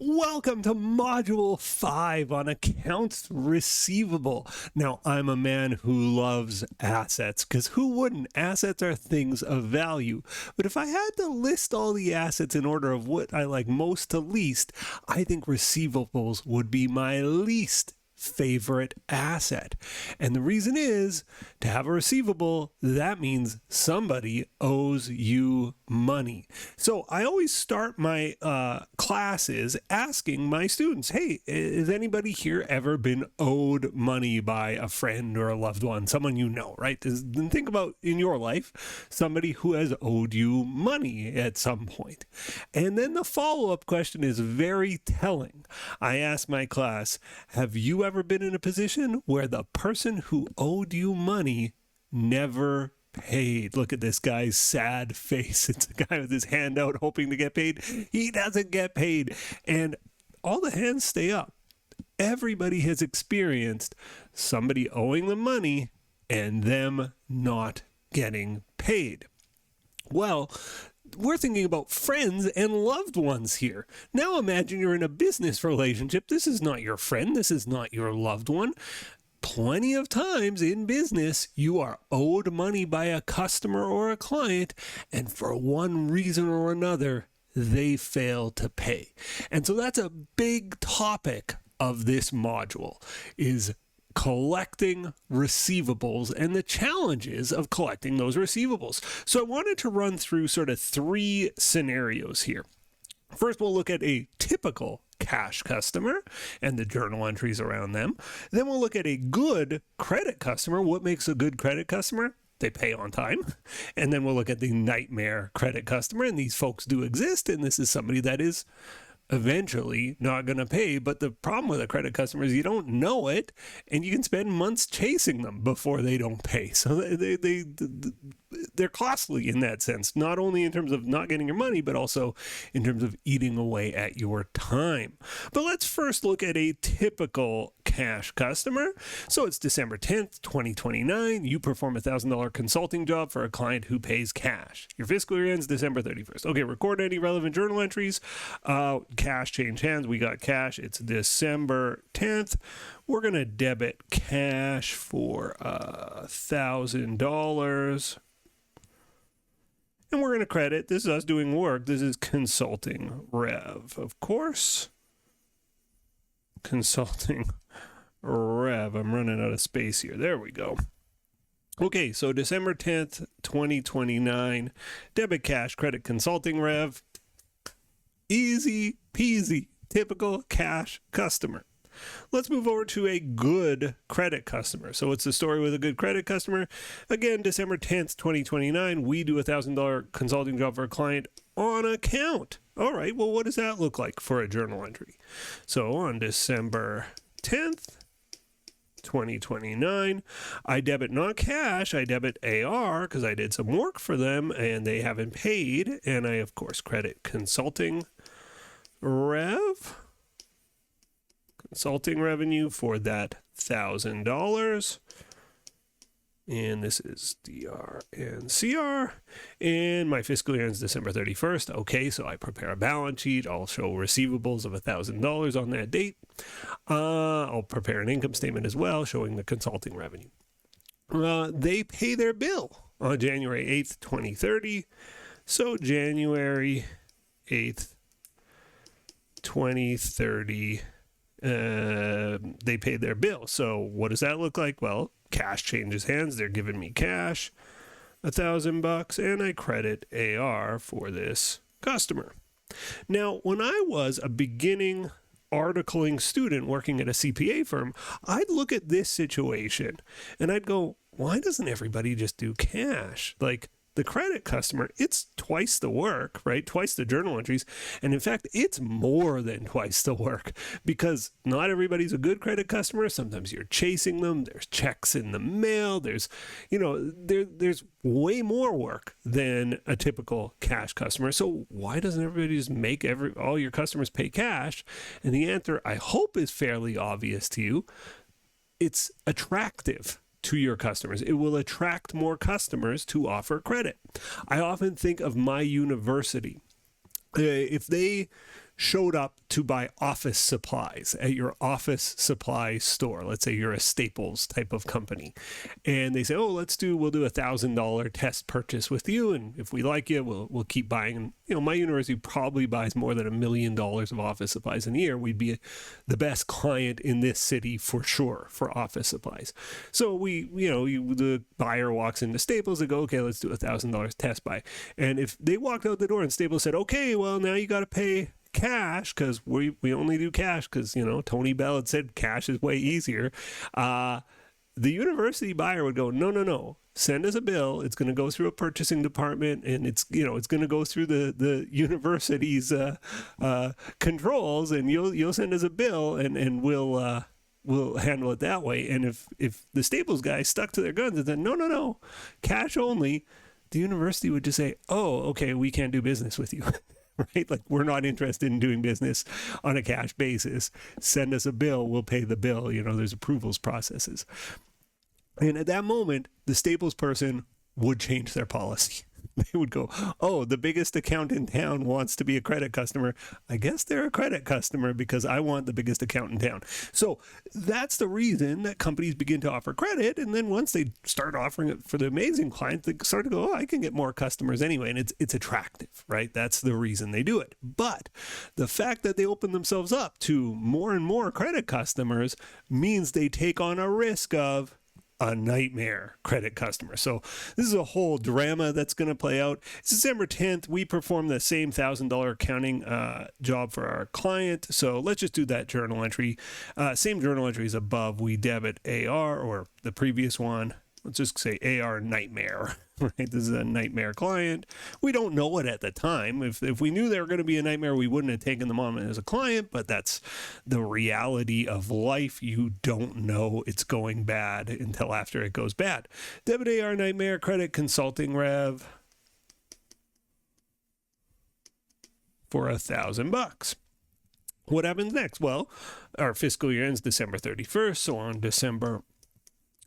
Welcome to Module 5 on Accounts Receivable. Now, I'm a man who loves assets, because who wouldn't? Assets are things of value. But if I had to list all the assets in order of what I like most to least, I think receivables would be my least favorite asset. And the reason is, to have a receivable, that means somebody owes you money. So I always start my classes asking my students, hey, has anybody here ever been owed money by a friend or a loved one, someone you know, right? Then think about in your life, somebody who has owed you money at some point. And then the follow-up question is very telling. I ask my class, have you ever been in a position where the person who owed you money never paid? Look at this guy's sad face. It's a guy with his hand out hoping to get paid. He doesn't get paid. And all the hands stay up. Everybody has experienced somebody owing them money and them not getting paid. Well, we're thinking about friends and loved ones here. Now imagine you're in a business relationship. This is not your friend. This is not your loved one. Plenty of times in business, you are owed money by a customer or a client, and for one reason or another, they fail to pay. And so that's a big topic of this module, is collecting receivables and the challenges of collecting those receivables. So I wanted to run through sort of three scenarios here. First, we'll look at a typical cash customer and the journal entries around them. Then we'll look at a good credit customer. What makes a good credit customer? They pay on time. And then we'll look at the nightmare credit customer. And these folks do exist. And this is somebody that is eventually not going to pay. But the problem with a credit customer is you don't know it, and you can spend months chasing them before they don't pay. So they're costly in that sense, not only in terms of not getting your money, but also in terms of eating away at your time. But let's first look at a typical cash customer. So it's December 10th, 2029. You perform a $1,000 consulting job for a client who pays cash. Your fiscal year ends December 31st. Okay, record any relevant journal entries. Cash change hands. We got cash. It's December 10th. We're going to debit cash for $1,000. And we're going to credit. This is us doing work. This is consulting rev, of course. Consulting rev. I'm running out of space here. There we go. Okay, so December 10th, 2029. Debit cash, credit consulting rev. Easy peasy. Typical cash customer. Let's move over to a good credit customer. So what's the story with a good credit customer? Again, December 10th, 2029, we do a $1,000 consulting job for a client on account. All right, well, what does that look like for a journal entry? So on December 10th, 2029, I debit not cash, I debit AR because I did some work for them and they haven't paid. And I, of course, credit consulting rev. Consulting revenue for that $1,000. And this is DR and CR. And my fiscal year ends December 31st. Okay, so I prepare a balance sheet. I'll show receivables of $1,000 on that date. I'll prepare an income statement as well, showing the consulting revenue. They pay their bill on January 8th, 2030. So January 8th, 2030. They paid their bill. So what does that look like? Well, cash changes hands. They're giving me cash, $1,000, and I credit AR for this customer. Now, when I was a beginning articling student working at a CPA firm, I'd look at this situation and I'd go, why doesn't everybody just do cash? Like, the credit customer, it's twice the work, right? Twice the journal entries. And in fact, it's more than twice the work because not everybody's a good credit customer. Sometimes you're chasing them. There's checks in the mail. There's way more work than a typical cash customer. So why doesn't everybody just make all your customers pay cash? And the answer, I hope, is fairly obvious to you. It's attractive to your customers. It will attract more customers to offer credit. I often think of my university. If they showed up to buy office supplies at your office supply store. Let's say you're a Staples type of company, and they say, "Oh, we'll do $1,000 test purchase with you, and if we like you, we'll keep buying." And, you know, my university probably buys more than $1 million of office supplies in a year. We'd be the best client in this city for sure for office supplies. So the buyer walks into Staples, they go, "Okay, let's do $1,000 test buy." And if they walked out the door and Staples said, "Okay, well, now you got to pay cash because we only do cash because, you know, Tony Bell had said cash is way easier," the university buyer would go, no, send us a bill. It's going to go through a purchasing department, and it's going to go through the university's controls, and you'll send us a bill, and we'll handle it that way. And if the Staples guy stuck to their guns and said, no, cash only, the university would just say, "Oh, okay, we can't do business with you." Right? Like, we're not interested in doing business on a cash basis. Send us a bill, we'll pay the bill. You know, there's approvals processes. And at that moment, the Staples person would change their policy. They would go, "Oh, the biggest account in town wants to be a credit customer. I guess they're a credit customer because I want the biggest account in town." So that's the reason that companies begin to offer credit. And then once they start offering it for the amazing client, they start to go, "Oh, I can get more customers anyway." And it's attractive, right? That's the reason they do it. But the fact that they open themselves up to more and more credit customers means they take on a risk of a nightmare credit customer. So this is a whole drama that's going to play out. It's December 10th. We perform the same $1,000 accounting job for our client. So let's just do that journal entry. Same journal entry as above. We debit AR, or the previous one. Let's just say AR nightmare, right? This is a nightmare client. We don't know it at the time. If we knew they were going to be a nightmare, we wouldn't have taken them on as a client, but that's the reality of life. You don't know it's going bad until after it goes bad. Debit AR nightmare, credit consulting rev for $1,000. What happens next? Well, our fiscal year ends December 31st. So on December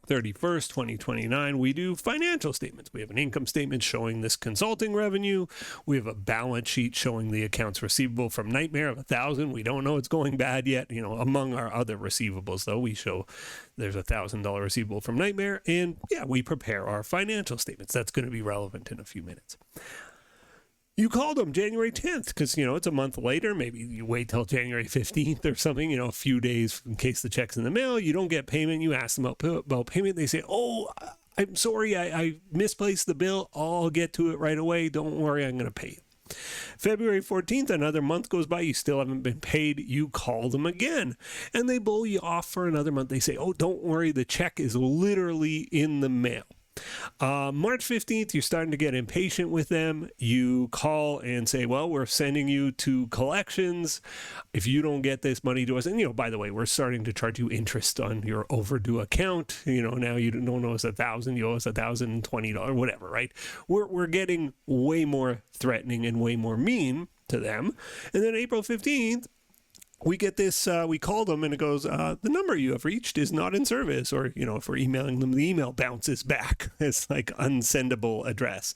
31st, 2029, we do financial statements. We have an income statement showing this consulting revenue. We have a balance sheet showing the accounts receivable from nightmare of 1,000. We don't know it's going bad yet. You know, among our other receivables, though, we show there's $1,000 receivable from nightmare. And yeah, we prepare our financial statements. That's going to be relevant in a few minutes. You called them January 10th because, you know, it's a month later. Maybe you wait till January 15th or something, you know, a few days in case the check's in the mail. You don't get payment. You ask them about payment. They say, "Oh, I'm sorry, I misplaced the bill. I'll get to it right away. Don't worry, I'm going to pay you." February 14th, another month goes by. You still haven't been paid. You call them again, and they blow you off for another month. They say, "Oh, don't worry, the check is literally in the mail." March 15th, you're starting to get impatient with them. You call and say, "Well, we're sending you to collections. If you don't get this money to us," and, you know, by the way, we're starting to charge you interest on your overdue account. You know, now you don't owe us $1,000, you owe us $1,020, whatever, right? We're getting way more threatening and way more mean to them. And then April 15th, we get this, we call them and it goes, "The number you have reached is not in service." Or, you know, if we're emailing them, the email bounces back. It's like unsendable address.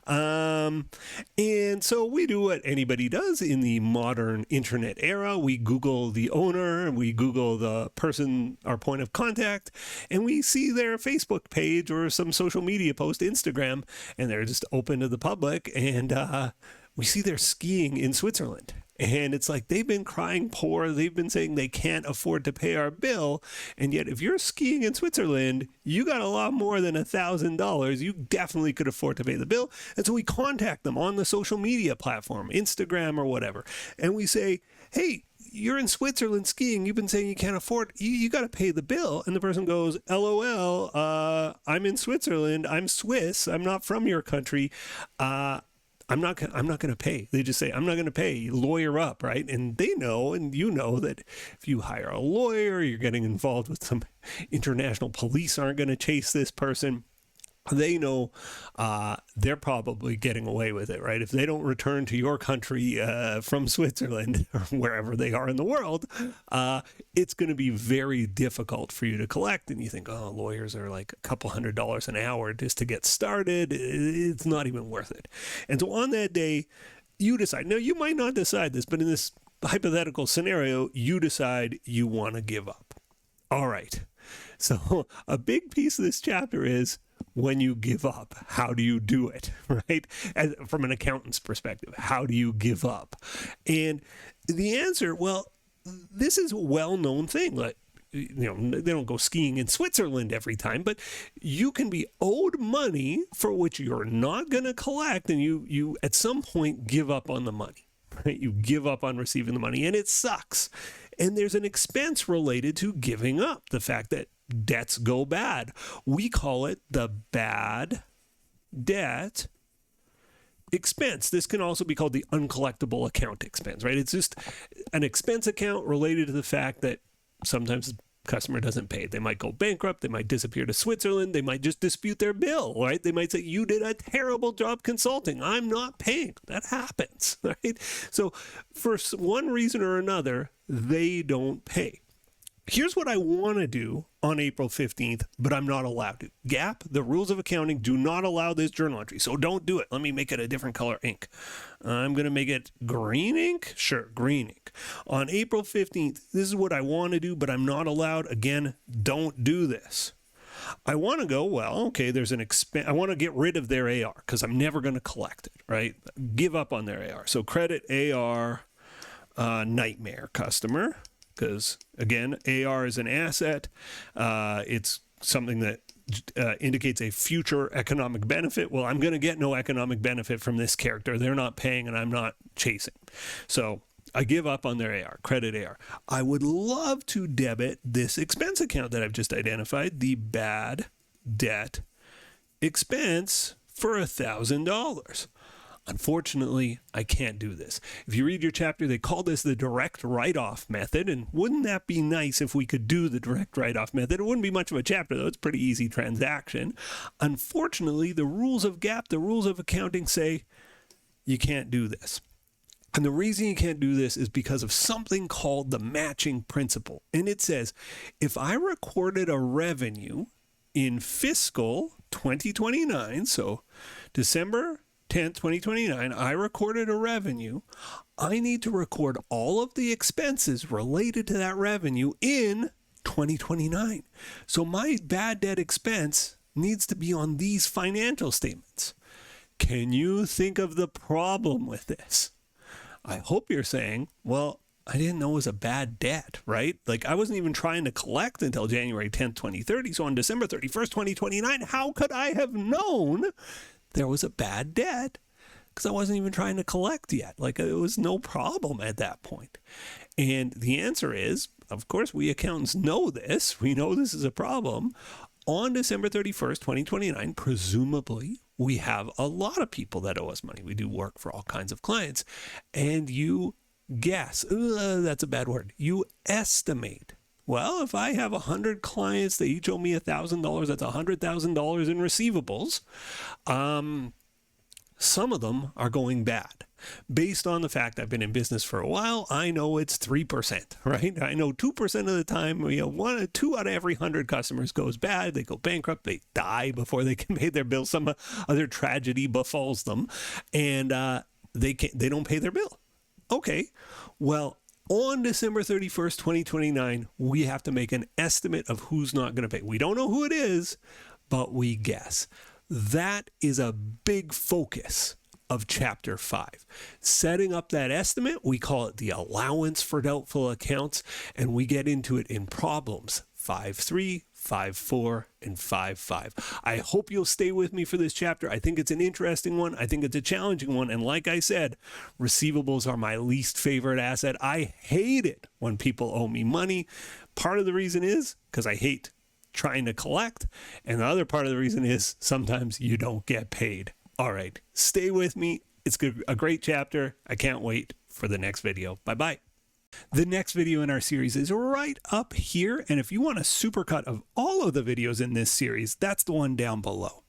And so we do what anybody does in the modern internet era. We Google the owner, and we Google the person, our point of contact, and we see their Facebook page or some social media post, Instagram, and they're just open to the public. And we see they're skiing in Switzerland. And it's like, they've been crying poor. They've been saying they can't afford to pay our bill. And yet, if you're skiing in Switzerland, you got a lot more than $1,000. You definitely could afford to pay the bill. And so we contact them on the social media platform, Instagram or whatever. And we say, "Hey, you're in Switzerland skiing. You've been saying you can't afford, you got to pay the bill." And the person goes, "LOL, I'm in Switzerland. I'm Swiss. I'm not from your country. I'm not going to pay." They just say, "I'm not going to pay. Lawyer up," right? And they know, and you know, that if you hire a lawyer, you're getting involved with some international police aren't going to chase this person. They know they're probably getting away with it, right? If they don't return to your country from Switzerland or wherever they are in the world, it's going to be very difficult for you to collect. And you think, "Oh, lawyers are like a couple $100 an hour just to get started. It's not even worth it." And so on that day, you decide. Now, you might not decide this, but in this hypothetical scenario, you decide you want to give up. All right. So a big piece of this chapter is when you give up, how do you do it, right? From an accountant's perspective, how do you give up? And the answer, well, this is a well-known thing. Like, they don't go skiing in Switzerland every time, but you can be owed money for which you're not going to collect, and you at some point give up on the money, right? You give up on receiving the money, and it sucks. And there's an expense related to giving up, the fact that debts go bad. We call it the bad debt expense. This can also be called the uncollectible account expense, right? It's just an expense account related to the fact that sometimes the customer doesn't pay. They might go bankrupt. They might disappear to Switzerland. They might just dispute their bill, right? They might say, you did a terrible job consulting. I'm not paying. That happens, right? So for one reason or another, they don't pay. Here's what I want to do on April 15th, but I'm not allowed to. GAAP, the rules of accounting, do not allow this journal entry, so don't do it. Let me make it a different color ink. I'm going to make it green ink? Sure, green ink. On April 15th, this is what I want to do, but I'm not allowed. Again, don't do this. I want to go, well, okay, there's an expense. I want to get rid of their AR because I'm never going to collect it, right? Give up on their AR. So credit AR, nightmare customer. Because, again, AR is an asset. It's something that indicates a future economic benefit. Well, I'm going to get no economic benefit from this character. They're not paying, and I'm not chasing. So I give up on their AR, credit AR. I would love to debit this expense account that I've just identified, the bad debt expense, for $1,000. Unfortunately, I can't do this. If you read your chapter, they call this the direct write-off method, and wouldn't that be nice if we could do the direct write-off method? It wouldn't be much of a chapter, though. It's a pretty easy transaction. Unfortunately, the rules of GAAP, the rules of accounting say you can't do this. And the reason you can't do this is because of something called the matching principle. And it says, if I recorded a revenue in fiscal 2029, so December 10th, 2029, I recorded a revenue. I need to record all of the expenses related to that revenue in 2029. So my bad debt expense needs to be on these financial statements. Can you think of the problem with this? I hope you're saying, well, I didn't know it was a bad debt, right? Like I wasn't even trying to collect until January 10th, 2030. So on December 31st, 2029, how could I have known there was a bad debt? Because I wasn't even trying to collect yet. Like it was no problem at that point. And the answer is, of course, we accountants know this. We know this is a problem. On December 31st, 2029, presumably, we have a lot of people that owe us money. We do work for all kinds of clients. And you guess, that's a bad word. You estimate. Well, if I have 100 clients, they each owe me $1,000, that's $100,000 in receivables. Some of them are going bad. Based on the fact I've been in business for a while, I know it's 3%, right? I know 2% of the time, 2 out of every 100 customers goes bad. They go bankrupt. They die before they can pay their bill. Some other tragedy befalls them, and they don't pay their bill. Okay, well, on December 31st, 2029, we have to make an estimate of who's not going to pay. We don't know who it is, but we guess. That is a big focus of Chapter 5. Setting up that estimate, we call it the allowance for doubtful accounts, and we get into it in problems 5.3, 5.4, and 5.5. I hope you'll stay with me for this chapter. I think it's an interesting one. I think it's a challenging one. And like I said, receivables are my least favorite asset. I hate it when people owe me money. Part of the reason is because I hate trying to collect. And the other part of the reason is sometimes you don't get paid. All right, stay with me. It's a great chapter. I can't wait for the next video. Bye-bye. The next video in our series is right up here. And if you want a supercut of all of the videos in this series, that's the one down below.